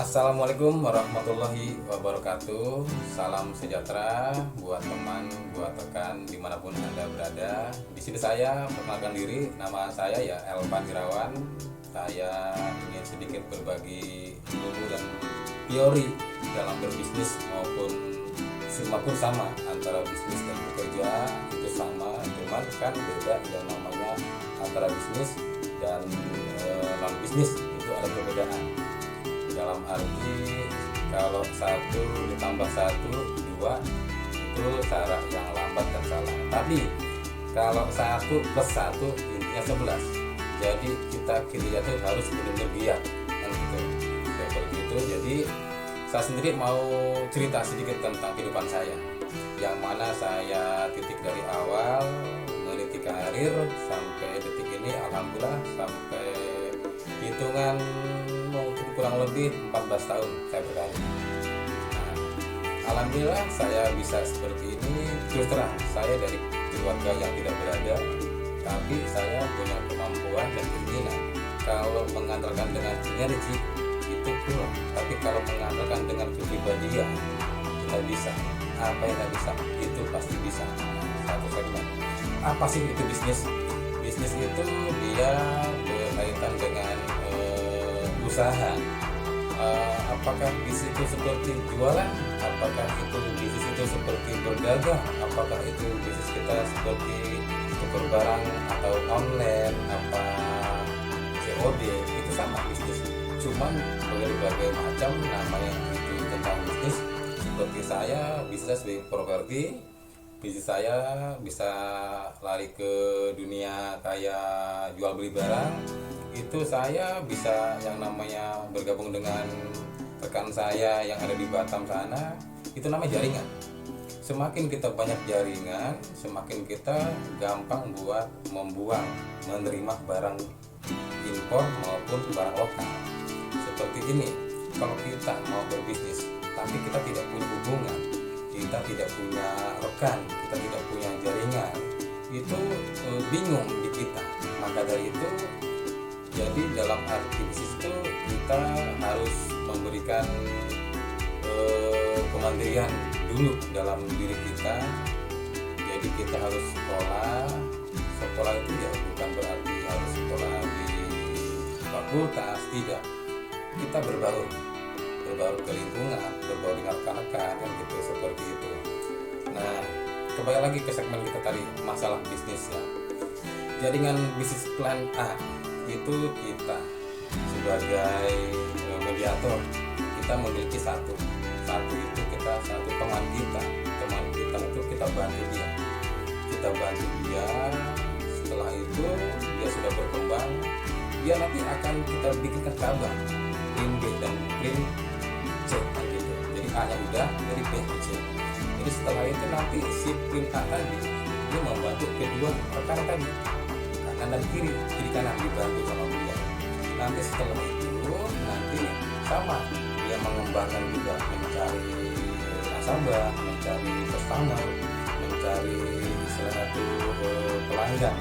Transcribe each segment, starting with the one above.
Assalamualaikum warahmatullahi wabarakatuh. Salam sejahtera buat teman, buat rekan dimanapun Anda berada. Di sini saya perkenalkan diri, nama saya ya Elvan Irawan. Saya ingin sedikit berbagi ilmu dan teori dalam berbisnis maupun sama antara bisnis dan bekerja itu sama, cuman kan beda yang namanya antara bisnis dan non bisnis itu ada perbedaan. Dalam arti kalau 1+1=2 itu cara yang lambat dan salah. Tapi kalau 1+1 intinya 11. Jadi kita kerja tuh harus benar-benar giat kan gitu. Seperti itu. Jadi saya sendiri mau cerita sedikit tentang kehidupan saya, yang mana saya titik dari awal meniti karir sampai detik ini, alhamdulillah sampai hitungan mungkin kurang lebih 14 tahun saya berkarir. Nah, alhamdulillah saya bisa seperti ini. Terus terang, saya dari keluarga yang tidak berada, tapi saya punya kemampuan dan keinginan. Kalau mengandalkan dengan energi itu kurang, tapi kalau mengandalkan dengan kepribadian kita bisa. Apa yang nggak bisa itu pasti bisa. Satu segmen. Apa sih itu bisnis? Bisnis itu dia berkaitan dengan usaha. Apakah bisnis itu seperti jualan? Apakah itu bisnis itu seperti berdagang? Apakah itu bisnis kita seperti tukar barang atau online, apa COD? Itu sama bisnis, cuman berbagai macam namanya itu tentang bisnis. Seperti saya bisnis sebagai properti, bisnis saya bisa lari ke dunia kayak jual beli barang. Itu saya bisa yang namanya bergabung dengan rekan saya yang ada di Batam sana, itu namanya jaringan. Semakin kita banyak jaringan, semakin kita gampang buat menerima barang impor maupun barang lokal. Seperti ini, kalau kita mau berbisnis tapi kita tidak punya hubungan, kita tidak punya rekan, kita tidak punya jaringan, itu bingung di kita. Maka dari itu, jadi dalam arti bisnis itu kita harus memberikan kemandirian dulu dalam diri kita. Jadi kita harus sekolah itu ya bukan berarti harus sekolah di fakultas, tidak. Kita berbaur ke lingkungan, berbaur dengan rekan-rekan kan gitu, seperti itu. Nah, kembali lagi ke segmen kita tadi, masalah bisnis ya. Jaringan bisnis plan A itu kita sebagai mediator, kita memiliki satu itu kita satu teman kita itu kita bantu dia. Setelah itu dia sudah berkembang, dia nanti akan kita bikinkan cabang print B dan print C gitu. Jadi A nya udah, dari B ke C. Jadi setelah itu nanti si print A tadi dia membantu kedua rekan tadi, kanan dan kiri kanan dibantu sama dia. Nanti setelah itu nanti sama dia mengembangkan juga, mencari nasabah, mencari customer, mencari istilahnya itu pelanggan.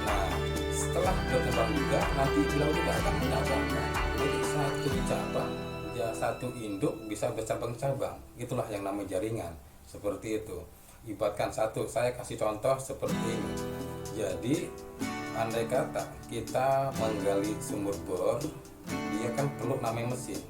Nah, setelah berkembang juga nanti beliau juga akan menyambungkan. Jadi satu cabang ya, satu induk bisa bercabang-cabang. Itulah yang namanya jaringan. Seperti itu. Ibaratkan satu, saya kasih contoh seperti ini. Jadi andai kata kita menggali sumur bor, dia kan perlu namanya mesin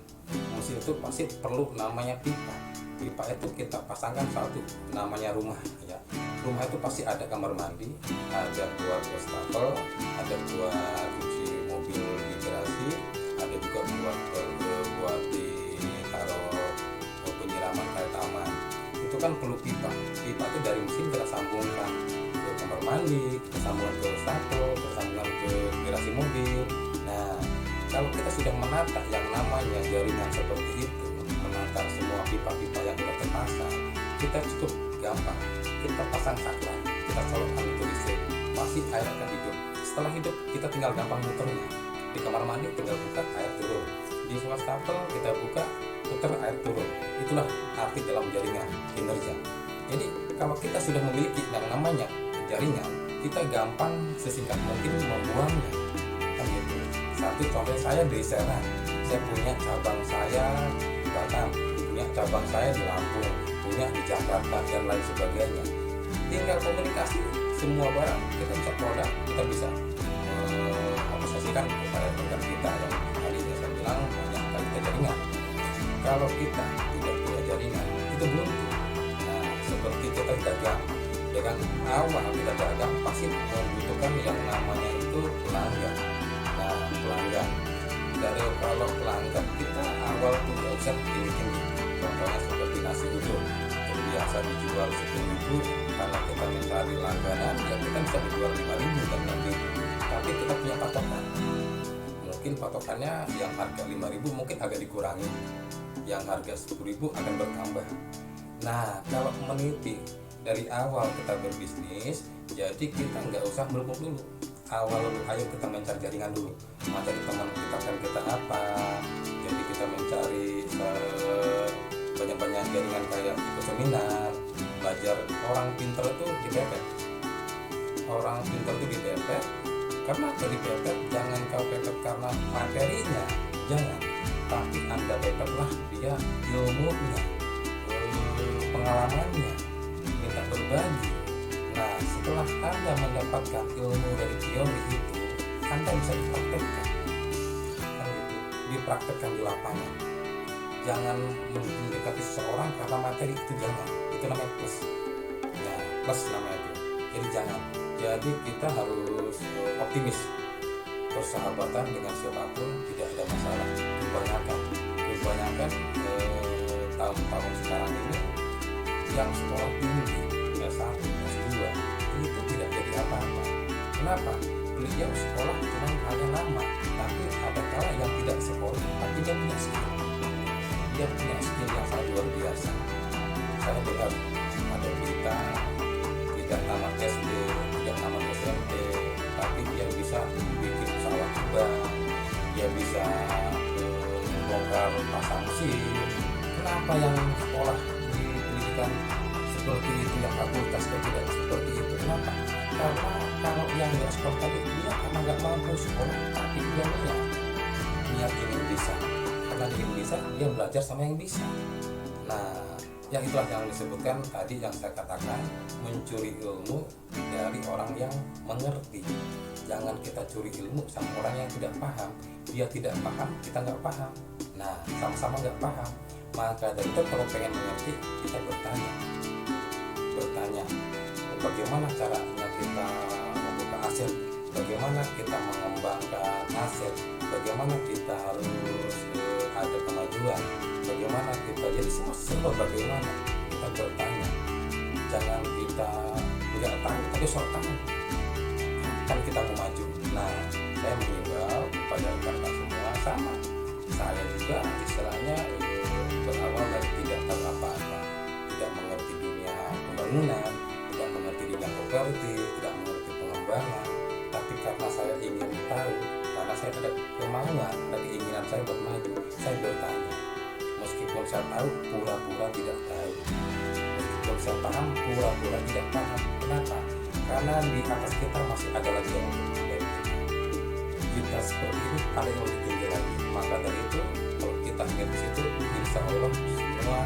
itu pasti perlu namanya pipa itu kita pasangkan satu namanya rumah ya. Rumah itu pasti ada kamar mandi, ada buat wastafel, ada buat cuci mobil di garasi, ada juga buat ditaruh penyiraman air taman. Itu kan perlu pipa itu dari mesin kita sambungkan ke kamar mandi, kita sambungkan ke wastafel, kita sambungkan ke garasi mobil. Nah, kalau kita sudah menata yang namanya jaringan seperti itu, menata semua pipa-pipa yang sudah terpasang, kita cukup gampang. Kita pasang saklar, kita colokkan itu listrik, pasti air akan hidup. Setelah hidup, kita tinggal gampang muternya. Di kamar mandi tinggal buka, air turun. Di wastafel kita buka, putar, air turun. Itulah arti dalam jaringan kinerja. Jadi kalau kita sudah memiliki yang namanya jaringan, kita gampang sesingkat mungkin membuangnya. Kan gitu. Satu contoh saya dari Serang. Saya punya cabang saya di Batam, punya cabang saya di Lampung, punya di Jakarta dan lain sebagainya. Tinggal komunikasi, semua barang kita bisa produk, kita bisa apresiasikan kepada rekan kita yang tadinya saya bilang banyak kali kita jaringan. Kalau kita tidak punya jaringan, itu buntu. Nah, seperti kita dagang awal kita dagang pasti membutuhkan yang namanya itu pelanggan. Nah, pelanggan dari kalau pelanggan kita awal tuh nggak usah tinggi-tinggi. Contohnya seperti nasi uduk biasa dijual 10.000, karena kita mencari langganan ya kita bisa dijual 5.000 dan 6.000. Tapi kita punya patokan, mungkin patokannya yang harga 5.000 mungkin agak dikurangi, yang harga 10.000 akan bertambah. Nah, kalau meniti dari awal kita berbisnis, jadi kita nggak usah meluk dulu. Ayo kita mencari jaringan dulu, mencari teman kita apa. Jadi kita mencari banyak-banyak jaringan, kayak ikut seminar, belajar. Orang pinter itu dipepet. Orang pinter itu dipepet. Karena dipepet, jangan kau pepet karena materinya, jangan. Tapi Anda pepetlah dia ilmunya, pengalamannya, minta berbagi. Nah, setelah Anda mendapatkan ilmu dari teori itu, Anda bisa dipraktekkan, kan gitu, dipraktekkan di lapangan. Jangan mendekati seseorang karena materi, itu jangan. Itu namanya plus. Ya, plus namanya itu. Jadi jangan. Jadi kita harus optimis. Persahabatan dengan siapapun tidak ada masalah. Kebanyakan tahun-tahun sekarang ini yang sekolah tinggi, S1, S2 itu tidak jadi apa-apa. Kenapa? Beliau sekolah cuma hanya nama, tapi ada kala yang tidak sekolah tapi dia punya skill. Dia punya skill yang sangat luar biasa. Saya dengar ada berita tidak tamat SD, tidak tamat SMP, tapi dia bisa bikin pesawat terbang, dia bisa bongkar pasang mesin. Kenapa yang sekolah di pendidikan seperti itu, yang fakultas tidak seperti itu? Kenapa? Karena kalau yang nggak sekolah tadi, dia karena nggak mampu sekolah, tapi dia niat ingin bisa. Karena ingin bisa, dia belajar sama yang bisa. Nah, yang itulah yang disebutkan tadi, yang saya katakan, mencuri ilmu dari orang yang mengerti. Jangan kita curi ilmu sama orang yang tidak paham. Dia tidak paham, kita nggak paham. Nah, sama-sama nggak paham. Maka dari itu kalau pengen mengerti, kita bertanya bagaimana caranya kita membuka aset, bagaimana kita mengembangkan aset, bagaimana kita harus ada kemajuan, bagaimana kita jadi semua bagaimana kita bertanya. Jangan kita nggak tahu tapi sok tahu, kan kita mau maju. Nah, saya mengimbau kepada rekan-rekan semua, sama saya juga istilahnya berawal dari tidak tahu apa-apa, tidak mengerti dunia pembangunan, tidak mengerti dunia properti, tidak mengerti pengembangan. Tapi karena saya ingin tahu, karena saya ada kemauan dan keinginan saya buat maju, saya bertanya. Meskipun saya tahu, pura-pura tidak tahu. Meskipun saya paham, pura-pura tidak paham. Kenapa? Karena di atas kita masih ada lagi yang lebih tinggi. Kita seperti ini, ada yang lebih tinggi lagi. Maka dari itu, kalau kita ingat di situ, insya Allah semua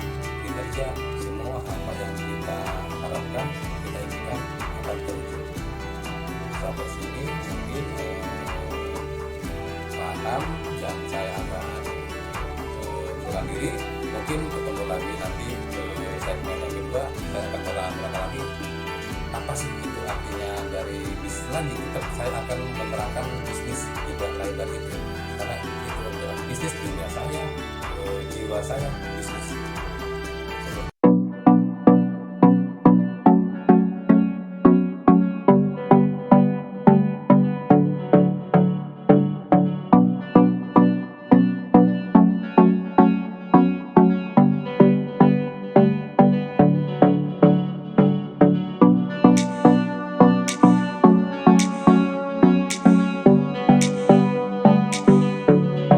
kinerja, semua apa yang kita harapkan, kita inginkan akan terwujud. Sampai sini mungkin paham, dan saya akan pulang diri. Mungkin ketemu lagi nanti segmen yang kedua. Saya akan menerangkan lagi apa sih itu artinya dari bisnis lagi. Saya akan menerangkan bisnis tidak lain dari itu, karena itu adalah bisnis dunia saya, jiwa saya bisnis.